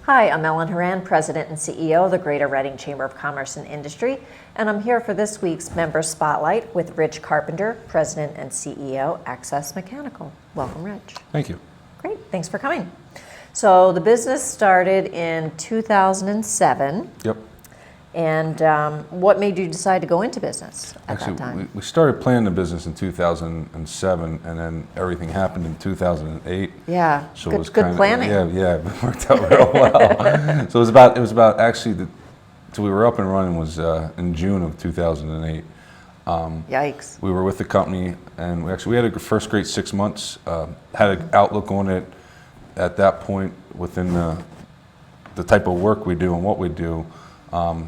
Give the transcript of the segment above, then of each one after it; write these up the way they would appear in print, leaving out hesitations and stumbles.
Hi, I'm Ellen Horan, President and CEO of the Greater Reading Chamber of Commerce and Industry, and I'm here for this week's Member Spotlight with Rich Carpenter, President and CEO, Axcess Mechanical. Welcome, Rich. Thank you. Great, thanks for coming. So the business started in 2007. Yep. And what made you decide to go into business at that time? We started planning the business in 2007, and then everything happened in 2008. Yeah, so good, it was good kinda, planning. Yeah, it worked out real well. So it was about actually, so we were up and running was in June of 2008. Yikes. We were with the company, and we had a first great 6 months. Had an outlook on it at that point within the type of work we do and what we do.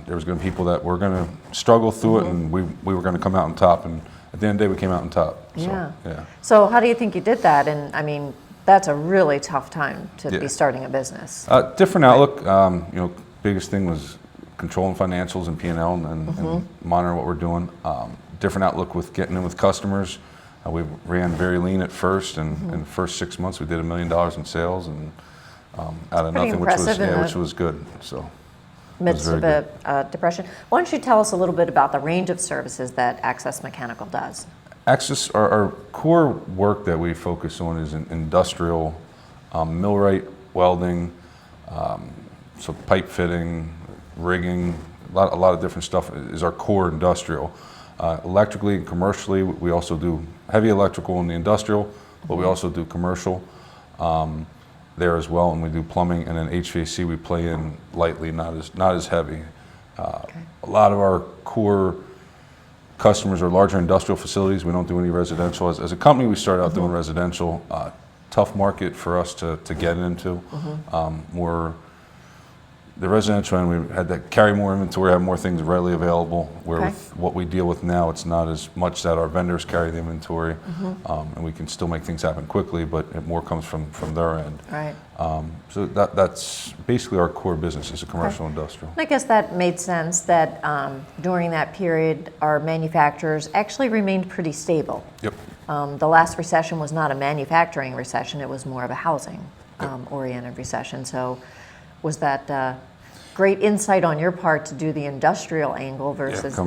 There was going to be people that were going to struggle through it, and we were going to come out on top. And at the end of the day, we came out on top. Yeah. So, yeah. So how do you think you did that? And I mean, that's a really tough time to be starting a business. Different outlook. Biggest thing was controlling financials and P&L and monitoring what we're doing. Different outlook with getting in with customers. We ran very lean at first, and in the first 6 months, we did $1 million in sales, and out of nothing, which was good. So. Midst of a depression. Why don't you tell us a little bit about the range of services that Axcess Mechanical does? Axcess, our core work that we focus on is in industrial, millwright, welding, so pipe fitting, rigging, a lot of different stuff is our core industrial. Electrically and commercially, we also do heavy electrical in the industrial, but we also do commercial there as well, and we do plumbing, and then HVAC we play in lightly, not as heavy. A lot of our core customers are larger industrial facilities. We don't do any residential. As a company, we started out doing residential. Tough market for us to get into. The residential end, we had to carry more inventory, have more things readily available, where with what we deal with now, it's not as much that our vendors carry the inventory, and we can still make things happen quickly, but it more comes from their end. Right. So that's basically our core business is a commercial industrial. I guess that made sense that during that period, our manufacturers actually remained pretty stable. Yep. The last recession was not a manufacturing recession, it was more of a housing oriented recession. So was that great insight on your part to do the industrial angle versus the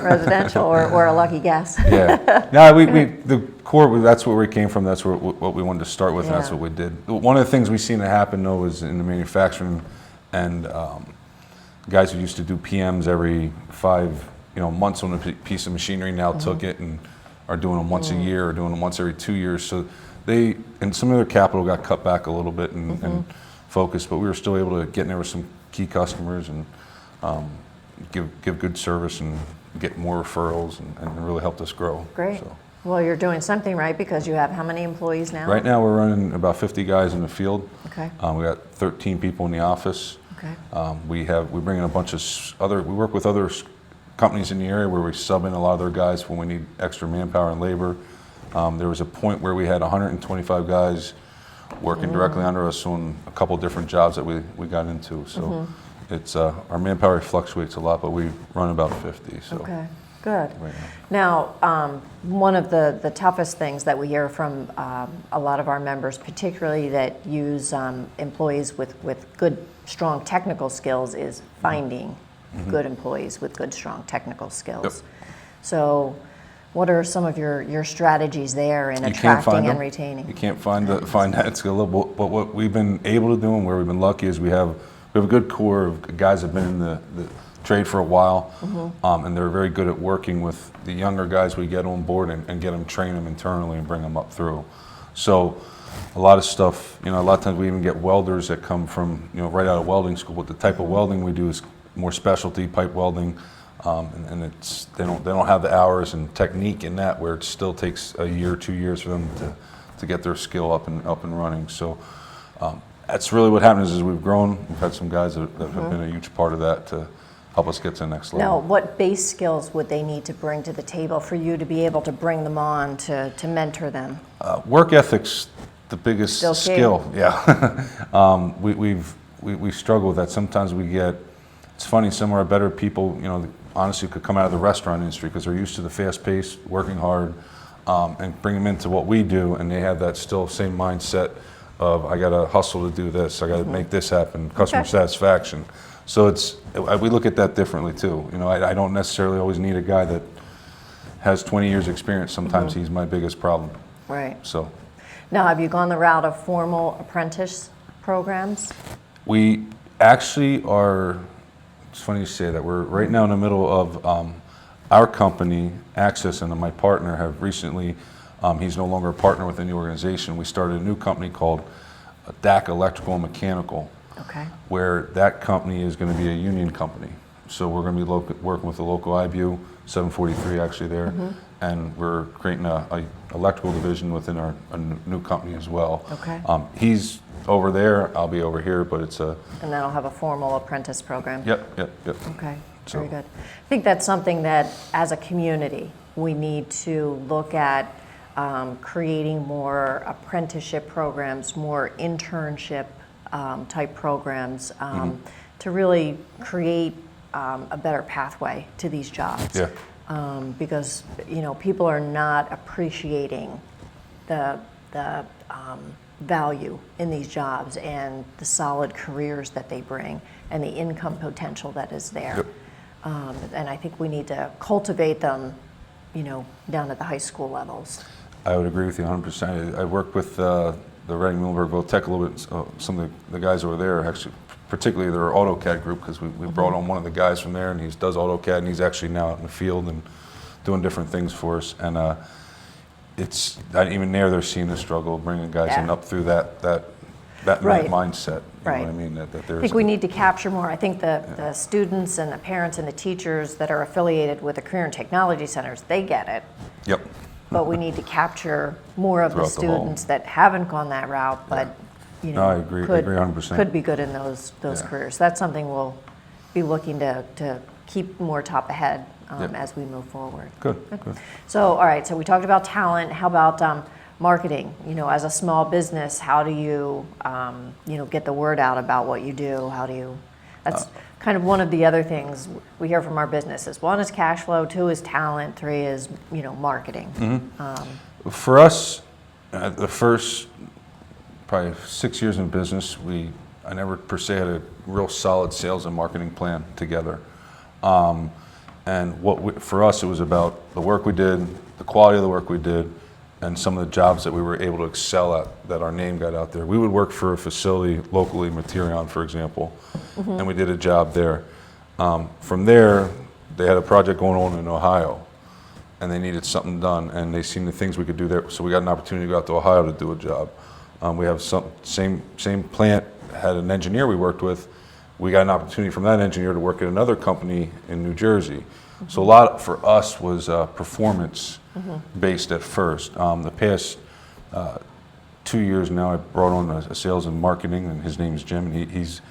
residential, or a lucky guess? Yeah. No, the core, that's where we came from. That's what we wanted to start with, and that's what we did. One of the things we've seen that happen, though, is in the manufacturing, and guys who used to do PMs every 5 months on a piece of machinery now took it and are doing them once a year or doing them once every 2 years. So and some of their capital got cut back a little bit and focused, but we were still able to get in there with some key customers and give good service and get more referrals, and really helped us grow. Great. So. Well, you're doing something right, because you have how many employees now? Right now we're running about 50 guys in the field. Okay. We got 13 people in the office. Okay. We bring in a bunch of we work with other companies in the area where we sub in a lot of their guys when we need extra manpower and labor. There was a point where we had 125 guys working directly under us on a couple different jobs that we got into. So it's our manpower fluctuates a lot, but we run about 50. So. Okay, good. Right now, one of the toughest things that we hear from a lot of our members, particularly that use employees with good, strong technical skills, is finding good employees with good, strong technical skills. Yep. So what are some of your strategies there in attracting and retaining? You can't find that skill, but what we've been able to do and where we've been lucky is we have a good core of guys that have been in the trade for a while, and they're very good at working with the younger guys we get on board and get them, train them internally and bring them up through. So a lot of stuff, a lot of times we even get welders that come from, right out of welding school, but the type of welding we do is more specialty pipe welding. And they don't have the hours and technique in that, where it still takes a year, 2 years for them to get their skill up and running. So that's really what happens is we've grown. We've had some guys that have been a huge part of that to help us get to the next level. Now, what base skills would they need to bring to the table for you to be able to bring them on to mentor them? Work ethic's the biggest skill. Yeah, we struggle with that. Sometimes we get. It's funny. Some of our better people, honestly, could come out of the restaurant industry because they're used to the fast pace, working hard, and bring them into what we do, and they have that still same mindset of I got to hustle to do this, I got to make this happen, customer satisfaction. So we look at that differently too. You know, I don't necessarily always need a guy that has 20 years experience. Sometimes he's my biggest problem. Right. So Now, have you gone the route of formal apprentice programs? we actually are, it's funny you say that, we're right now in the middle of our company, Axcess, and my partner have recently, he's no longer a partner within the organization. We started a new company called DAC Electrical and Mechanical, Okay. where that company is going to be a union company. So we're going to be working with the local IBU, 743 actually there, and we're creating a electrical division within a new company as well. Okay. He's over there, I'll be over here, but it's a... And then I'll have a formal apprentice program. Yep. Okay, So- very good. I think that's something that, as a community, we need to look at creating more apprenticeship programs, more internship type programs to really create a better pathway to these jobs. Yeah. Because, you know, people are not appreciating the value in these jobs and the solid careers that they bring and the income potential that is there. Yep. And I think we need to cultivate them, you know, down at the high school levels. I would agree with you 100%. I worked with the Reading Muhlenberg Tech a little bit. Some of the guys over there, actually, particularly their AutoCAD group, because we brought on one of the guys from there, and he does AutoCAD, and he's actually now out in the field and doing different things for us. And it's not even there. They're seeing the struggle of bringing guys in up through that Right. mindset. You Right. know what I mean? That I there's think we need to capture more. I think the students and the parents and the teachers that are affiliated with the career and technology centers, they get it. Yep. But we need to capture more of the Throughout the whole- students that haven't gone that route, but you know, No, I agree 100%. could be good in those Yeah. careers. That's something we'll be looking to keep more top ahead Yep. as we move forward. Good. So, all right, so we talked about talent. How about marketing? You know, as a small business, how do you, you know, get the word out about what you do? How do you, that's kind of one of the other things we hear from our businesses. One is cash flow, two is talent, three is, you know, marketing. For us, the first probably 6 years in business, I never per se had a real solid sales and marketing plan together. And for us, it was about the work we did, the quality of the work we did, and some of the jobs that we were able to excel at, that our name got out there. We would work for a facility locally, Materion, for example, and we did a job there. From there, they had a project going on in Ohio, and they needed something done, and they seen the things we could do there, so we got an opportunity to go out to Ohio to do a job. We have same plant, had an engineer we worked with. We got an opportunity from that engineer to work at another company in New Jersey. So a lot for us was performance based at first. The past 2 years now, I brought on a sales and marketing, and his name's Jim, and he's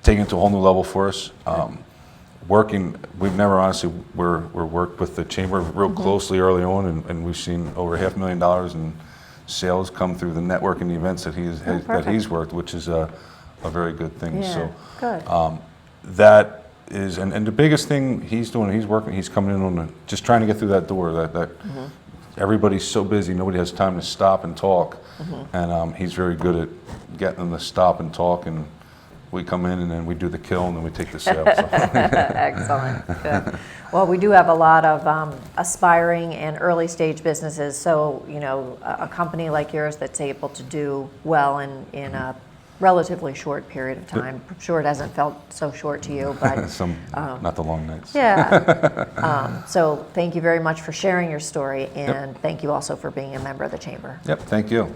taken it to a whole new level for us. We've never honestly, we're worked with the chamber real closely early on, and we've seen over $500,000 in sales come through the network and the events that he's worked, which is a very good thing. Yeah, So good. that is, and the biggest thing he's doing, he's coming in on just trying to get through that door. That everybody's so busy, nobody has time to stop and talk, and he's very good at getting them to stop and talk. And we come in and then we do the kill and then we take the sale. So. Excellent. Good. Well, we do have a lot of aspiring and early stage businesses. So, you know, a company like yours that's able to do well in a relatively short period of time. I'm sure it hasn't felt so short to you, but not the long nights. yeah. So thank you very much for sharing your story, and thank you also for being a member of the chamber. Yep. Thank you.